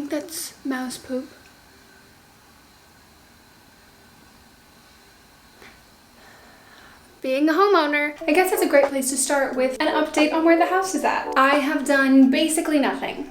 think that's mouse poop. Being a homeowner, I guess that's a great place to start with an update on where the house is at. I have done basically nothing.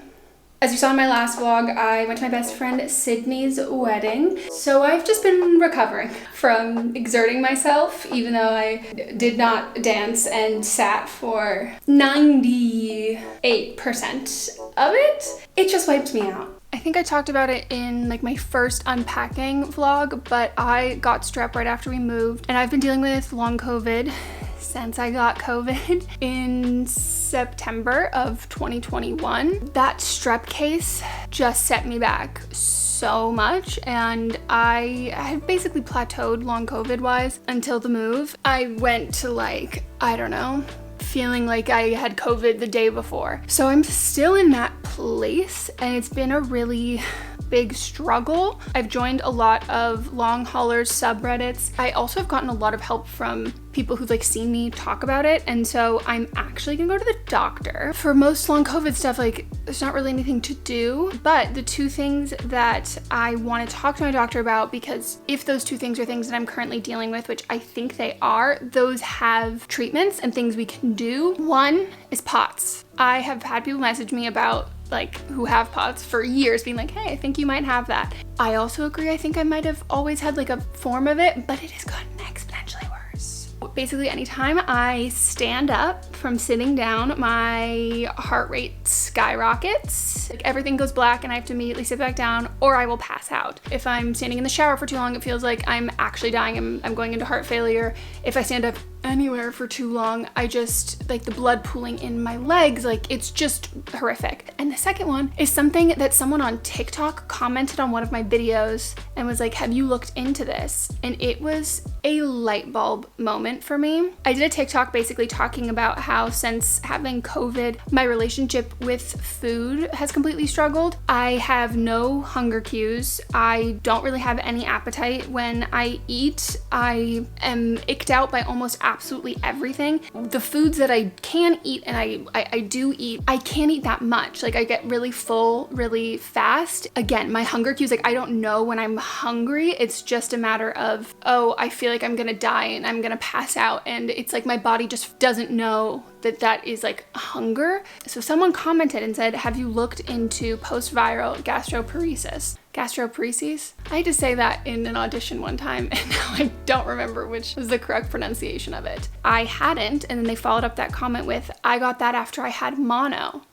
As you saw in my last vlog, I went to my best friend Sydney's wedding. So I've just been recovering from exerting myself, even though I did not dance and sat for 98% of it. It just wiped me out. I think I talked about it in like my first unpacking vlog, but I got strep right after we moved, and I've been dealing with long COVID since I got COVID in September of 2021. That strep case just set me back so much, and I had basically plateaued long COVID wise until the move. I went to like, I don't know, feeling like I had COVID the day before. So I'm still in that place, and it's been a really big struggle. I've joined a lot of long haulers subreddits. I also have gotten a lot of help from people who've like seen me talk about it, and so I'm actually gonna go to the doctor. For most long COVID stuff, like there's not really anything to do, but the two things that I want to talk to my doctor about, because if those two things are things that I'm currently dealing with, which I think they are, those have treatments and things we can do. One is POTS. I have had people message me about like who have POTS for years being like, hey, I think you might have that. I also agree. I think I might have always had like a form of it, but it has gotten exponentially worse. Basically, anytime I stand up from sitting down, my heart rate skyrockets. Like everything goes black and I have to immediately sit back down, or I will pass out. If I'm standing in the shower for too long, it feels like I'm actually dying. I'm going into heart failure. If I stand up anywhere for too long, I just, like the blood pooling in my legs, like it's just horrific. And the second one is something that someone on TikTok commented on one of my videos and was like, have you looked into this? And it was a light bulb moment for me. I did a TikTok basically talking about how since having COVID, my relationship with food has completely struggled. I have no hunger cues. I don't really have any appetite when I eat. I am icked out by almost absolutely everything. The foods that I can eat and I do eat, I can't eat that much. Like I get really full really fast. Again, my hunger cues, like I don't know when I'm hungry. It's just a matter of, oh, I feel like I'm gonna die and I'm gonna pass out, and it's like my body just doesn't know that that is like hunger. So someone commented and said, have you looked into post-viral gastroparesis? Gastroparesis? I had to say that in an audition one time, and now I don't remember which was the correct pronunciation of it. I hadn't, and then they followed up that comment with, I got that after I had mono.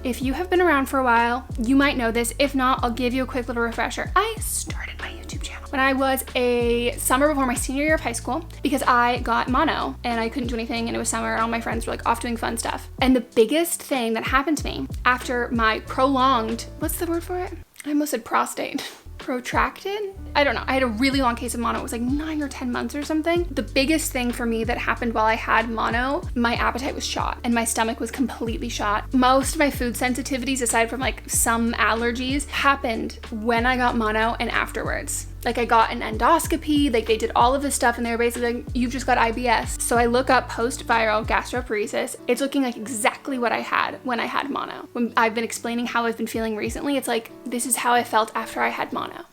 If you have been around for a while, you might know this. If not, I'll give you a quick little refresher. I started my YouTube channel when I was a summer before my senior year of high school because I got mono and I couldn't do anything, and it was summer and all my friends were like off doing fun stuff. And the biggest thing that happened to me after my prolonged, what's the word for it? I almost said prostate. Protracted? I don't know. I had a really long case of mono. It was like 9 or 10 months or something. The biggest thing for me that happened while I had mono, my appetite was shot and my stomach was completely shot. Most of my food sensitivities, aside from like some allergies, happened when I got mono and afterwards. Like I got an endoscopy, like they did all of this stuff and they were basically like, you've just got IBS. So I look up post-viral gastroparesis. It's looking like exactly what I had when I had mono. When I've been explaining how I've been feeling recently, it's like, this is how I felt after I had mono.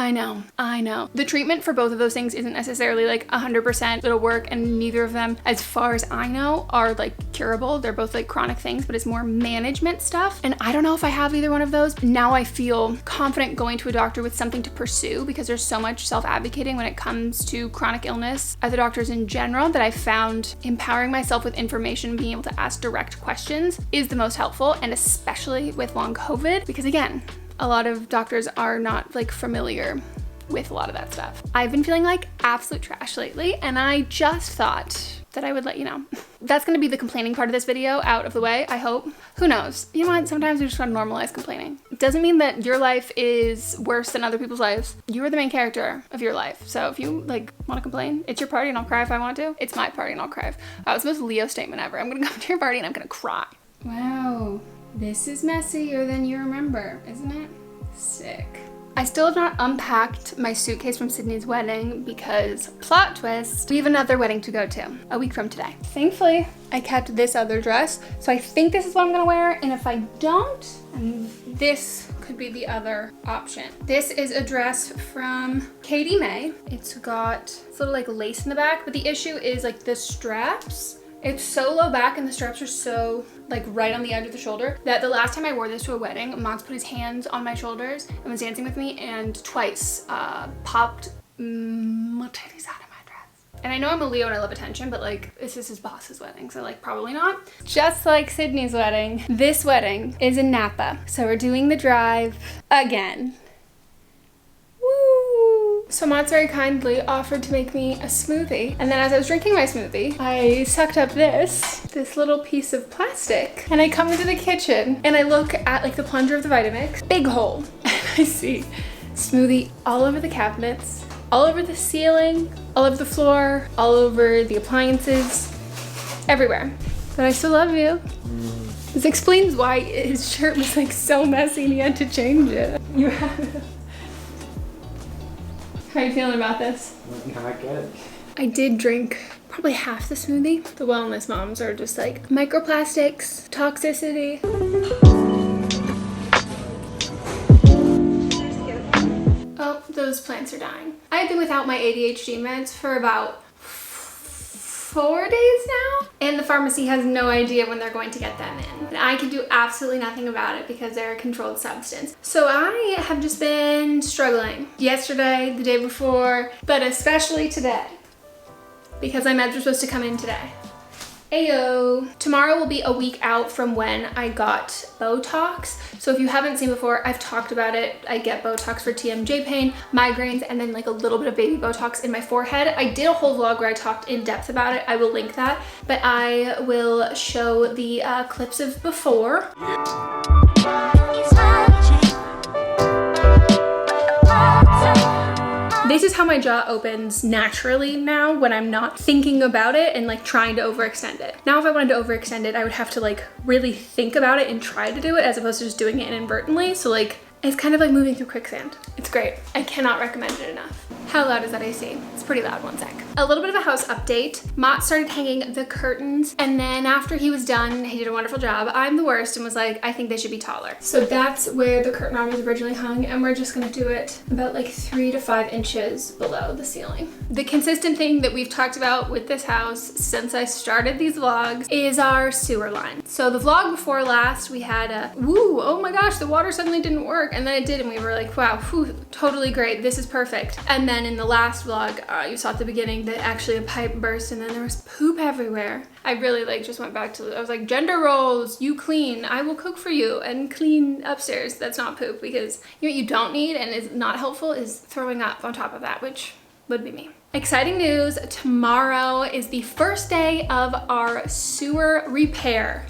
I know. The treatment for both of those things isn't necessarily like 100% it'll work, and neither of them, as far as I know, are like curable. They're both like chronic things, but it's more management stuff. And I don't know if I have either one of those. Now I feel confident going to a doctor with something to pursue because there's so much self-advocating when it comes to chronic illness at the doctors in general that I found empowering myself with information, being able to ask direct questions is the most helpful, and especially with long COVID, because again, a lot of doctors are not like familiar with a lot of that stuff. I've been feeling like absolute trash lately, and I just thought that I would let you know. That's gonna be the complaining part of this video out of the way, I hope. Who knows? You know what? Sometimes we just gotta normalize complaining. It doesn't mean that your life is worse than other people's lives. You are the main character of your life. So if you like wanna complain, it's your party and I'll cry if I want to. It's my party and I'll cry. It's the most Leo statement ever. I'm gonna come to your party and I'm gonna cry. Wow. This is messier than you remember, isn't it? Sick. I still have not unpacked my suitcase from Sydney's wedding because, plot twist, we have another wedding to go to a week from today. Thankfully, I kept this other dress, so I think this is what I'm gonna wear, and if I don't, this could be the other option. This is a dress from Katie May. It's got this little like lace in the back, but the issue is like the straps. It's so low back and the straps are so like right on the edge of the shoulder that the last time I wore this to a wedding, Mons put his hands on my shoulders and was dancing with me and twice popped my titties out of my dress. And I know I'm a Leo and I love attention, but like this is his boss's wedding, so like probably not. Just like Sydney's wedding, this wedding is in Napa. So we're doing the drive again. So Mons very kindly offered to make me a smoothie. And then as I was drinking my smoothie, I sucked up this little piece of plastic. And I come into the kitchen and I look at like the plunger of the Vitamix, big hole. And I see smoothie all over the cabinets, all over the ceiling, all over the floor, all over the appliances, everywhere. But I still love you. This explains why his shirt was like so messy and he had to change it. You have it. How are you feeling about this? Not good. I did drink probably half the smoothie. The wellness moms are just like, microplastics, toxicity. Oh, those plants are dying. I've been without my ADHD meds for about 4 days now, and the pharmacy has no idea when they're going to get them in. And I can do absolutely nothing about it because they're a controlled substance. So I have just been struggling. Yesterday, the day before, but especially today, because my meds were supposed to come in today. Ayo. Tomorrow will be a week out from when I got Botox. So if you haven't seen before, I've talked about it. I get Botox for TMJ pain, migraines, and then like a little bit of baby Botox in my forehead. I did a whole vlog where I talked in depth about it. I will link that, but I will show the clips of before. This is how my jaw opens naturally now when I'm not thinking about it and like trying to overextend it. Now if I wanted to overextend it, I would have to like really think about it and try to do it as opposed to just doing it inadvertently. So like, it's kind of like moving through quicksand. It's great. I cannot recommend it enough. How loud is that AC? It's pretty loud, one sec. A little bit of a house update. Mott started hanging the curtains, and then after he was done, he did a wonderful job. I'm the worst and was like, I think they should be taller. So that's where the curtain rod was originally hung, and we're just gonna do it about like 3 to 5 inches below the ceiling. The consistent thing that we've talked about with this house since I started these vlogs is our sewer line. So the vlog before last, we had a, woo, oh my gosh, the water suddenly didn't work, and then it did, and we were like, wow, whew, totally great, this is perfect. And then in the last vlog, you saw at the beginning that actually a pipe burst and then there was poop everywhere. I really like just went back to, I was like, gender roles, you clean, I will cook for you and clean upstairs. That's not poop, because you know what you don't need and is not helpful is throwing up on top of that, which would be me. Exciting news, tomorrow is the first day of our sewer repair.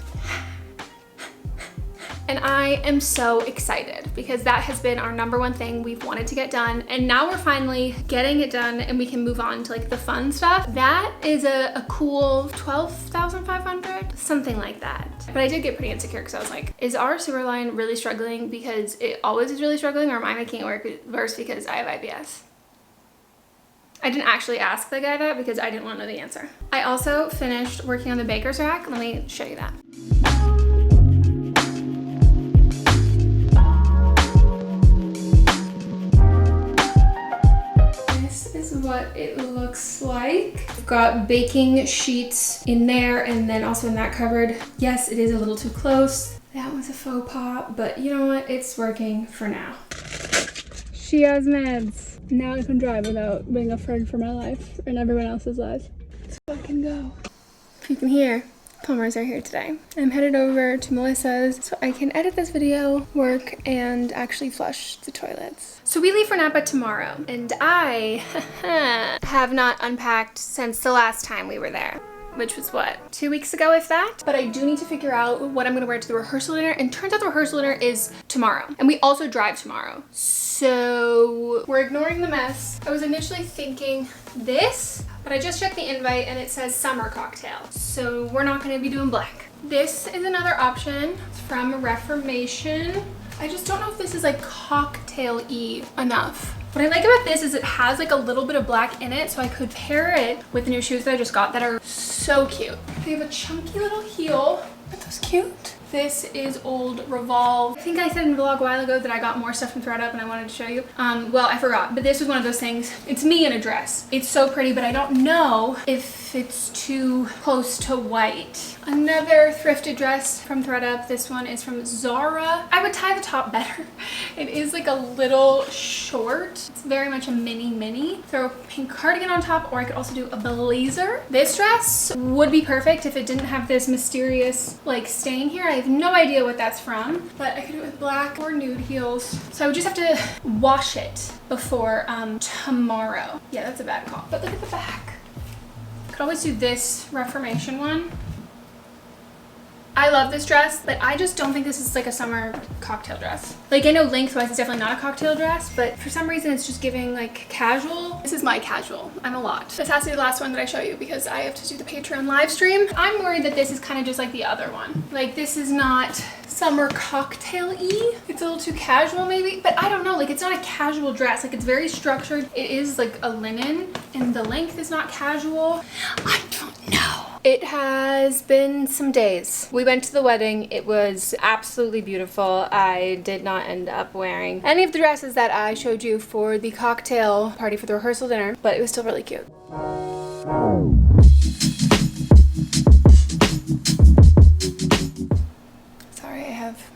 And I am so excited because that has been our #1 thing we've wanted to get done. And now we're finally getting it done and we can move on to like the fun stuff. That is a cool $12,500, something like that. But I did get pretty insecure because I was like, is our sewer line really struggling because it always is really struggling, or am I making it work worse because I have IBS? I didn't actually ask the guy that because I didn't want to know the answer. I also finished working on the baker's rack. Let me show you that. Is what it looks like. I've got baking sheets in there and then also in that cupboard. Yes, it is a little too close. That was a faux pas, but you know what? It's working for now. She has meds. Now I can drive without being afraid for my life and everyone else's life. Let's fucking go. If you can hear, plumbers are here today. I'm headed over to Melissa's so I can edit this video, work, and actually flush the toilets. So we leave for Napa tomorrow, and I have not unpacked since the last time we were there, which was what, 2 weeks ago, if that? But I do need to figure out what I'm gonna wear to the rehearsal dinner, and turns out the rehearsal dinner is tomorrow, and we also drive tomorrow. So we're ignoring the mess. I was initially thinking this, but I just checked the invite and it says summer cocktail. So we're not gonna be doing black. This is another option. It's from Reformation. I just don't know if this is like cocktail-y enough. What I like about this is it has like a little bit of black in it, so I could pair it with the new shoes that I just got that are so cute. They have a chunky little heel. Aren't those cute? This is 𝘊𝘆𝑚. I think I said in the vlog a while ago that I got more stuff from ThredUp and I wanted to show you. Well, I forgot, but this was one of those things. It's me in a dress. It's so pretty, but I don't know if it's too close to white. Another thrifted dress from ThredUp. This one is from Zara. I would tie the top better. It is like a little short. It's very much a mini. Throw a pink cardigan on top, or I could also do a blazer. This dress would be perfect if it didn't have this mysterious like stain here. I have no idea what that's from, but I could do it with black or nude heels. So I would just have to wash it before tomorrow. Yeah, that's a bad call. But look at the back. Could always do this Reformation one. I love this dress, but I just don't think this is like a summer cocktail dress. Like, I know lengthwise it's definitely not a cocktail dress, but for some reason it's just giving like casual. This is my casual. I'm a lot. This has to be the last one that I show you because I have to do the Patreon live stream. I'm worried that this is kind of just like the other one. Like, this is not summer cocktail-y. It's a little too casual maybe, but I don't know. Like, it's not a casual dress. Like, it's very structured. It is like a linen and the length is not casual. I don't know. It has been some days. We went to the wedding. It was absolutely beautiful. I did not end up wearing any of the dresses that I showed you for the cocktail party for the rehearsal dinner, but it was still really cute. Sorry, I have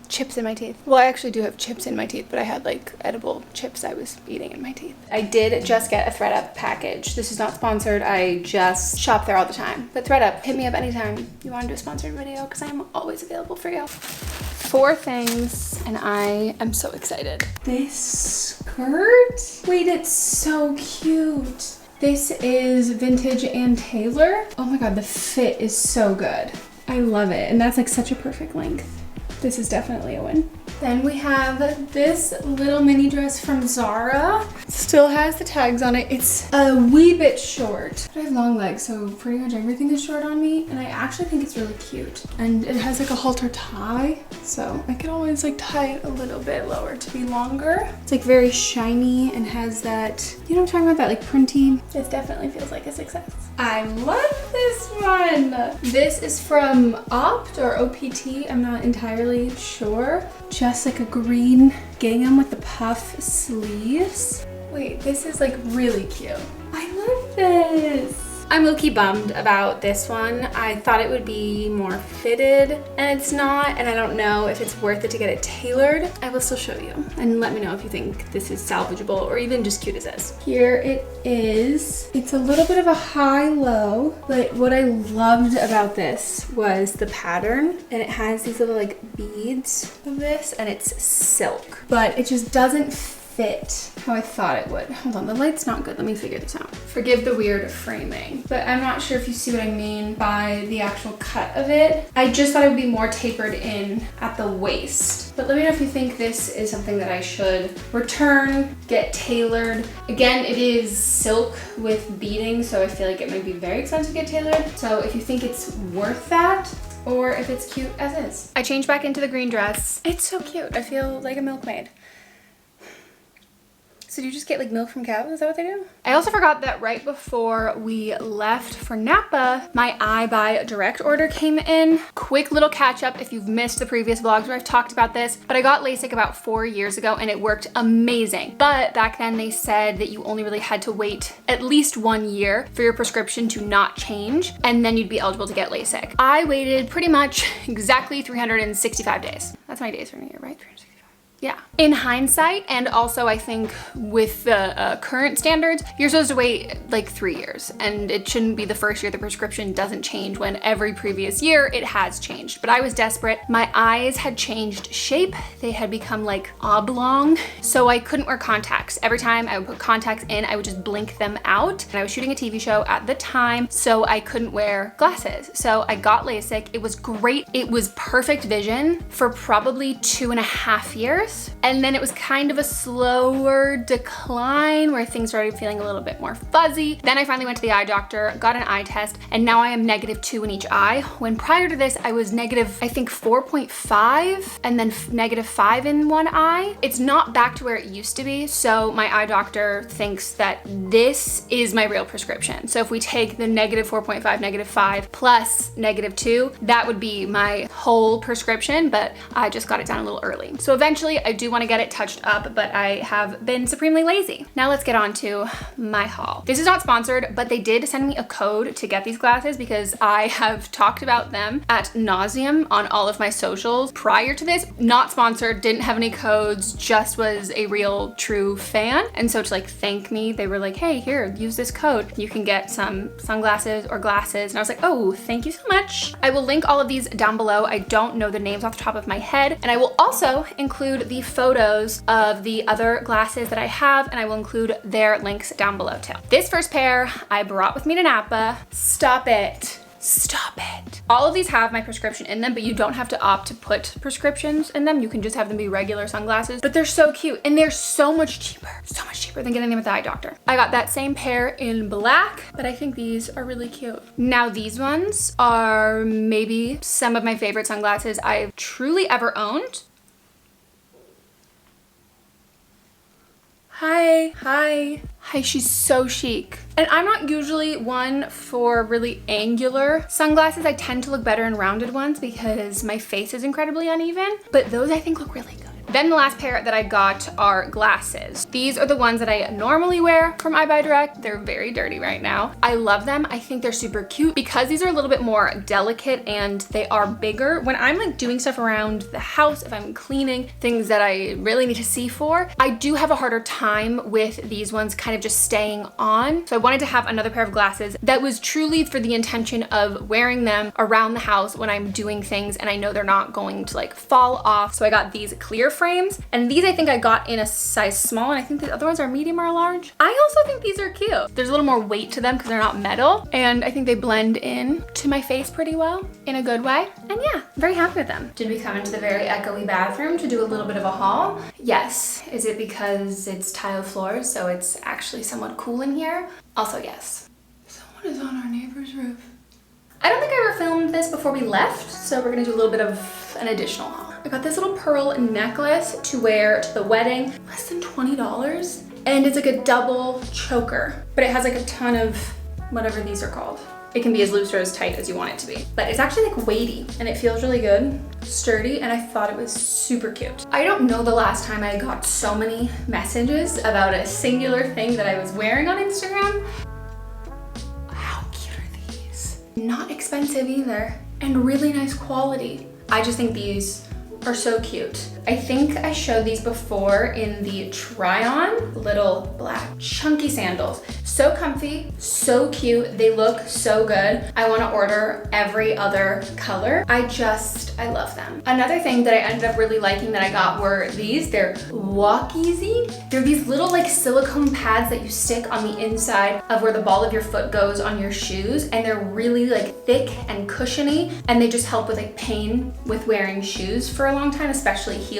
chips in my teeth. Well, I actually do have chips in my teeth, but I had like edible chips I was eating in my teeth. I did just get a ThredUp package. This is not sponsored. I just shop there all the time. But ThredUp, hit me up anytime you want to do a sponsored video because I'm always available for you. 4 things and I am so excited. This skirt? Wait, it's so cute. This is vintage and tailored. Oh my God, the fit is so good. I love it. And that's like such a perfect length. This is definitely a win. Then we have this little mini dress from Zara. Still has the tags on it. It's a wee bit short. I have long legs, so pretty much everything is short on me. And I actually think it's really cute. And it has like a halter tie, so I can always like tie it a little bit lower to be longer. It's like very shiny and has that, you know what I'm talking about, that like printy. This definitely feels like a success. I love this one. This is from Opt or OPT. I'm not entirely sure. Just like a green gingham with the puff sleeves. Wait, this is like really cute. I love this. I'm low-key bummed about this one. I thought it would be more fitted and it's not, and I don't know if it's worth it to get it tailored. I will still show you and let me know if you think this is salvageable or even just cute as is. Here it is. It's a little bit of a high-low, but what I loved about this was the pattern, and it has these little like beads of this, and it's silk, but it just doesn't fit how I thought it would. Hold on, the light's not good. Let me figure this out. Forgive the weird framing, but I'm not sure if you see what I mean by the actual cut of it. I just thought it would be more tapered in at the waist. But let me know if you think this is something that I should return, get tailored. Again, it is silk with beading, so I feel like it might be very expensive to get tailored. So if you think it's worth that, or if it's cute as is. I changed back into the green dress. It's so cute. I feel like a milkmaid. So do you just get like milk from cows? Is that what they do? I also forgot that right before we left for Napa, my iBuy direct order came in. Quick little catch up if you've missed the previous vlogs where I've talked about this, but I got LASIK about 4 years ago and it worked amazing. But back then they said that you only really had to wait at least 1 year for your prescription to not change, and then you'd be eligible to get LASIK. I waited pretty much exactly 365 days. That's my days from a year, right? 365. Yeah. In hindsight, and also I think with the current standards, you're supposed to wait like 3 years, and it shouldn't be the first year the prescription doesn't change when every previous year it has changed. But I was desperate. My eyes had changed shape. They had become like oblong, so I couldn't wear contacts. Every time I would put contacts in, I would just blink them out. And I was shooting a TV show at the time, so I couldn't wear glasses. So I got LASIK. It was great. It was perfect vision for probably 2.5 years. course. And then it was kind of a slower decline where things started feeling a little bit more fuzzy. Then I finally went to the eye doctor, got an eye test, and now I am -2 in each eye. When prior to this, I was negative, I think 4.5 and then -5 in one eye. It's not back to where it used to be. So my eye doctor thinks that this is my real prescription. So if we take the -4.5, -5 plus -2, that would be my whole prescription, but I just got it done a little early. So eventually I do want to get it touched up, but I have been supremely lazy. Now let's get on to my haul. This is not sponsored, but they did send me a code to get these glasses because I have talked about them ad nauseum on all of my socials prior to this. Not sponsored, didn't have any codes, just was a real true fan. And so to like thank me, they were like, hey, here, use this code. You can get some sunglasses or glasses. And I was like, oh, thank you so much. I will link all of these down below. I don't know the names off the top of my head. And I will also include the photos of the other glasses that I have, and I will include their links down below too. This first pair I brought with me to Napa. Stop it. Stop it. All of these have my prescription in them, but you don't have to opt to put prescriptions in them. You can just have them be regular sunglasses, but they're so cute and they're so much cheaper than getting them at the eye doctor. I got that same pair in black, but I think these are really cute. Now these ones are maybe some of my favorite sunglasses I've truly ever owned. Hi, hi. Hi, she's so chic. And I'm not usually one for really angular sunglasses. I tend to look better in rounded ones because my face is incredibly uneven, but those I think look really good. Then the last pair that I got are glasses. These are the ones that I normally wear from I Buy Direct. They're very dirty right now. I love them. I think they're super cute because these are a little bit more delicate and they are bigger. When I'm like doing stuff around the house, if I'm cleaning, things that I really need to see for, I do have a harder time with these ones kind of just staying on. So I wanted to have another pair of glasses that was truly for the intention of wearing them around the house when I'm doing things and I know they're not going to like fall off. So I got these clear frames, and these I think I got in a size small, and I think the other ones are medium or large. I also think these are cute. There's a little more weight to them because they're not metal, and I think they blend in to my face pretty well in a good way. And yeah, I'm very happy with them. Did we come into the very echoey bathroom to do a little bit of a haul? Yes. Is it because it's tile floors, so it's actually somewhat cool in here? Also yes. Someone is on our neighbor's roof. I don't think I ever filmed this before we left, so we're gonna do a little bit of an additional haul. I got this little pearl necklace to wear to the wedding, less than $20. And it's like a double choker, but it has like a ton of whatever these are called. It can be as loose or as tight as you want it to be. But it's actually like weighty and it feels really good, sturdy, and I thought it was super cute. I don't know the last time I got so many messages about a singular thing that I was wearing on Instagram. How cute are these? Not expensive either, and really nice quality. I just think these are so cute. I think I showed these before in the try-on. Little black chunky sandals. So comfy, so cute. They look so good. I want to order every other color. I love them. Another thing that I ended up really liking that I got were these. They're walk-easy. They're these little like silicone pads that you stick on the inside of where the ball of your foot goes on your shoes, and they're really like thick and cushiony, and they just help with like pain with wearing shoes for a long time, especially heels.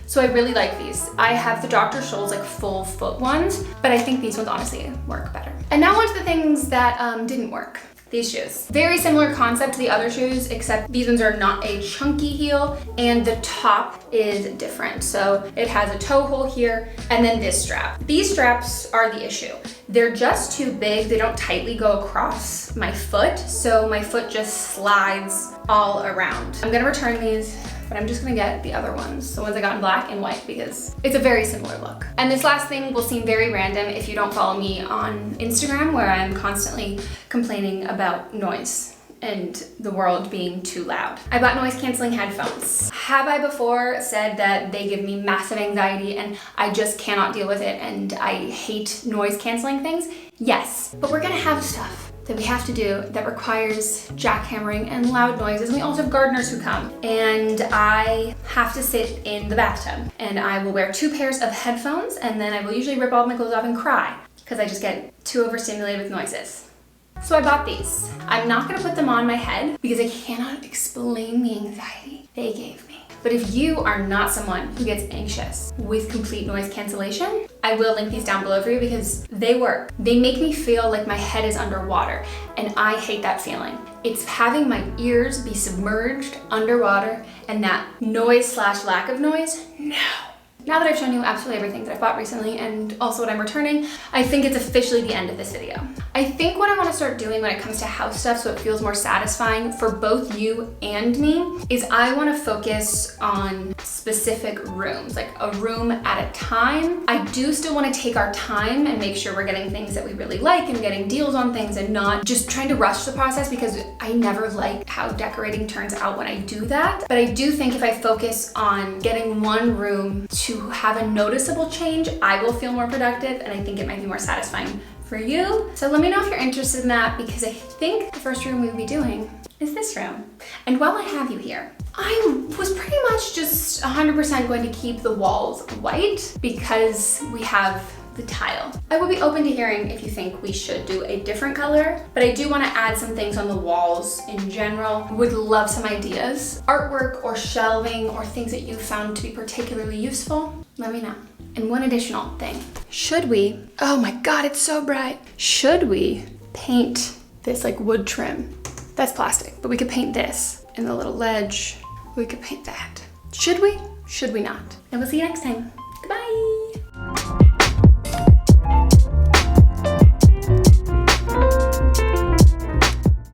So I really like these. I have the Dr. Scholl's like full foot ones, but I think these ones honestly work better. And now on to the things that didn't work. These shoes. Very similar concept to the other shoes, except these ones are not a chunky heel and the top is different. So it has a toe hole here and then this strap. These straps are the issue. They're just too big. They don't tightly go across my foot, so my foot just slides all around. I'm gonna return these, but I'm just gonna get the other ones, the ones I got in black and white, because it's a very similar look. And this last thing will seem very random if you don't follow me on Instagram, where I'm constantly complaining about noise and the world being too loud. I bought noise canceling headphones. Have I before said that they give me massive anxiety and I just cannot deal with it and I hate noise canceling things? Yes, but we're gonna have stuff that we have to do that requires jackhammering and loud noises. And we also have gardeners who come, and I have to sit in the bathtub, and I will wear 2 pairs of headphones, and then I will usually rip all my clothes off and cry because I just get too overstimulated with noises. So I bought these. I'm not gonna put them on my head because I cannot explain the anxiety they gave me. But if you are not someone who gets anxious with complete noise cancellation, I will link these down below for you because they work. They make me feel like my head is underwater, and I hate that feeling. It's having my ears be submerged underwater and that noise / lack of noise. No. Now that I've shown you absolutely everything that I've bought recently and also what I'm returning, I think it's officially the end of this video. I think what I want to start doing when it comes to house stuff so it feels more satisfying for both you and me is I want to focus on specific rooms, like a room at a time. I do still want to take our time and make sure we're getting things that we really like and getting deals on things and not just trying to rush the process, because I never like how decorating turns out when I do that. But I do think if I focus on getting one room to have a noticeable change, I will feel more productive, and I think it might be more satisfying for you. So let me know if you're interested in that, because I think the first room we'll be doing is this room. And while I have you here, I was pretty much just 100% going to keep the walls white because we have the tile. I will be open to hearing if you think we should do a different color, but I do want to add some things on the walls in general. Would love some ideas. Artwork or shelving or things that you found to be particularly useful, let me know. And one additional thing. Should we, oh my God, it's so bright. Should we paint this like wood trim? That's plastic, but we could paint this in the little ledge. We could paint that. Should we? Should we not? And we'll see you next time.